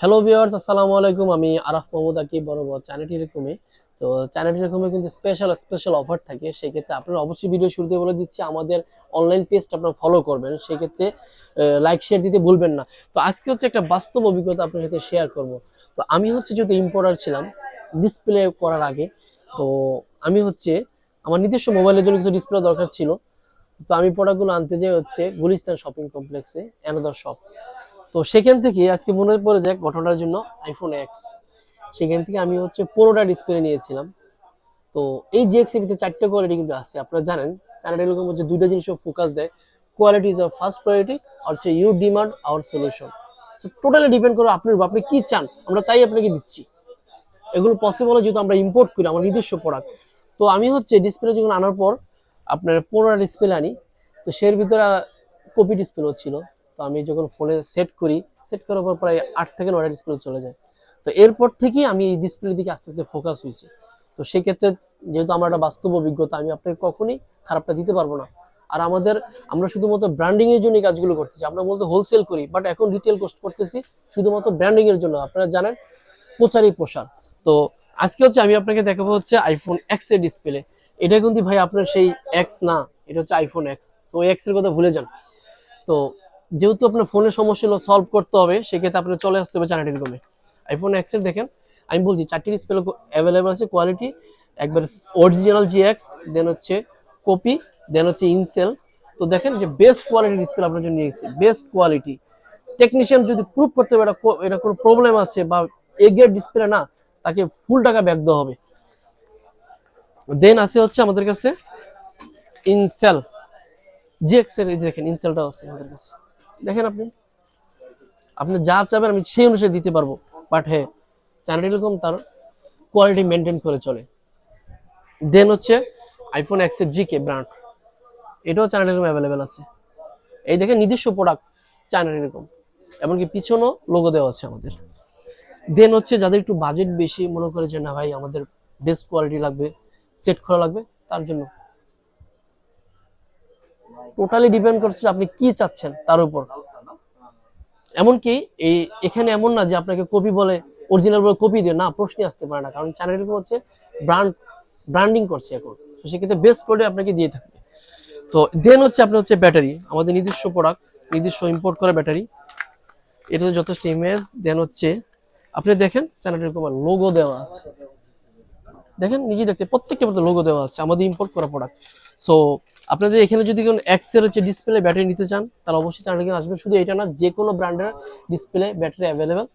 Hello viewers, আসসালামু আলাইকুম। আমি আরাফ মোহাম্মদ আকিব, বরাবর চ্যানেল টেলিকমে। তো চ্যানেল টেলিকমে কিন্তু স্পেশাল অফার থাকে। সেক্ষেত্রে আপনারা অবশ্যই ভিডিও শুরুতে বলে দিচ্ছি আমাদের অনলাইন পেজটা আপনারা ফলো করবেন। সেক্ষেত্রে লাইক শেয়ার দিতে ভুলবেন না। তো আজকে হচ্ছে একটা বাস্তব অভিজ্ঞতা আপনার সাথে শেয়ার করব। তো আমি হচ্ছে যেহেতু ইম্পোর্টার ছিলাম ডিসপ্লে করার আগে, তো আমি হচ্ছে আমার নিজস্ব মোবাইলের জন্য কিছু ডিসপ্লে দরকার ছিল। তো আমি প্রোডাক্টগুলো আনতে যাই হচ্ছে গুলিস্তান শপিং কমপ্লেক্সে, অ্যানাদার শপ। তো সেখান থেকে আজকে মনে পড়ে যায় ঘটনার জন্য আইফোন এক্স। সেখান থেকে আমি হচ্ছে 15টা ডিসপ্লে নিয়েছিলাম। তো এই জিএক্সিবিতে 4টা কোয়ালিটি কিন্তু আছে, আপনারা জানেন। কানাডা এরকম হচ্ছে দুইটা জিনিস ফোকাস দেয়, quality is our first priority, আর হচ্ছে ইউ ডিমান্ড আওয়ার সলিউশন। তো টোটালি ডিপেন্ড করে আপনার উপর, আপনি কি চান আমরা তাই আপনাকে দিচ্ছি। এগুলো পসিবল যেহেতু আমরা ইম্পোর্ট করি আমার নিজস্ব প্রোডাক্ট। তো আমি হচ্ছে ডিসপ্লে যখন আনার পর আপনার 15টা ডিসপ্লে আনি। তো সের ভিতরে কপি ডিসপ্লেও ছিল। তো আমি যখন ফোনে সেট করি, সেট করার পর প্রায় 8 থেকে 9টা ডিসপ্লে চলে যায়। তো এরপর থেকেই আমি এই ডিসপ্লের দিকে আস্তে আস্তে ফোকাস হয়েছি। তো সেক্ষেত্রে যেহেতু আমার একটা বাস্তব অভিজ্ঞতা, আমি আপনাকে কখনোই খারাপটা দিতে পারবো না। আর আমরা শুধুমাত্র ব্র্যান্ডিং এর জন্য কাজগুলো করতেছি। আমরা বলতে হোলসেল করি, বাট এখন রিটেল কোর্স করতেছি শুধুমাত্র ব্র্যান্ডিং এর জন্য। আপনারা জানেন প্রচারই প্রসার। তো আজকে হচ্ছে আমি আপনাকে দেখাবো হচ্ছে আইফোন এক্স এর ডিসপ্লে। এটা কিন্তু ভাই আপনার সেই এক্স না, এটা হচ্ছে আইফোন এক্স। সো ওই এক্স এর কথা ভুলে যান। তো যেহেতু আপনার ফোনের সমস্যা সলভ করতে হবে, সেক্ষেত্রে আপনার চলে আসতে হবে চ্যানেল টেলিকমে। আইফোন এক্স এর দেখেন, আমি বলছি 4টি ডিসপ্লে অ্যাভেলেবল আছে। কোয়ালিটি একবার অরিজিনাল জিএক্স, দেন হচ্ছে কপি, দেন হচ্ছে ইনসেল। তো দেখেন যে বেস্ট কোয়ালিটি ডিসপ্লে আপনার জন্য নিয়ে গেছি, বেস্ট কোয়ালিটি। টেকনিশিয়ান যদি প্রুভ করতে হবে এটা কোনো প্রবলেম আছে বা এগের ডিসপ্লে না, তাকে ফুল টাকা ব্যাক দেওয়া হবে। দেন আছে হচ্ছে আমাদের কাছে ইনসেল জিএক্স এর, এই যে দেখেন ইনসেলটা আছে আমাদের কাছে। দেখেন আপনি আপনি যা চাবেন আমি সেই অনুসারে দিতে পারবো। বাট হ্যাঁ, চ্যানেল এরকম তার কোয়ালিটি মেনটেন করে চলে। দেন হচ্ছে আইফোন এক্স এর জিকে ব্র্যান্ড, এটাও চ্যানেল এরকম অ্যাভেলেবেল আছে। এই দেখেন নিজস্ব প্রোডাক্ট চ্যানেল এরকম, এমনকি পিছনেও লোগো দেওয়া আছে আমাদের। দেন হচ্ছে যাদের একটু বাজেট বেশি, মনে করে যে না ভাই আমাদের বেস্ট কোয়ালিটি লাগবে, সেট করা লাগবে, তার জন্য টোটালি ডিপেন্ড করছে আপনি কি চাচ্ছেন তার উপর। এমনকি এই এখানে এমন না যে আপনাকে কপি বলে, অরিজিনাল বলে কপি দিয়ে, না, প্রশ্নই আসতে পারে না, কারণ চ্যানেল এরকম হচ্ছে ব্র্যান্ডিং করছে এখন। তো সেক্ষেত্রে বেস্ট করে আপনাকে দিয়ে থাকবে। তো দেন হচ্ছে আপনার হচ্ছে ব্যাটারি, আমাদের নিজস্ব প্রোডাক্ট, নিজস্ব ইম্পোর্ট করা ব্যাটারি। এটাতে যথেষ্ট ইমেজ। দেন হচ্ছে আপনি দেখেন চ্যানেল এরকম লোগো দেওয়া আছে, দেখেন নিজে দেখতে প্রত্যেকটা মধ্যে লোগো দেওয়া আছে, আমাদের ইম্পোর্ট করা প্রোডাক্ট। সো আপনাদের এখানে যদি কোনো এক্সের হচ্ছে ডিসপ্লে ব্যাটারি নিতে চান, তাহলে অবশ্যই চ্যানেলকে আসবেন। শুধু এটা না, যে কোনো ব্র্যান্ডের ডিসপ্লে ব্যাটারি অ্যাভেলেবেল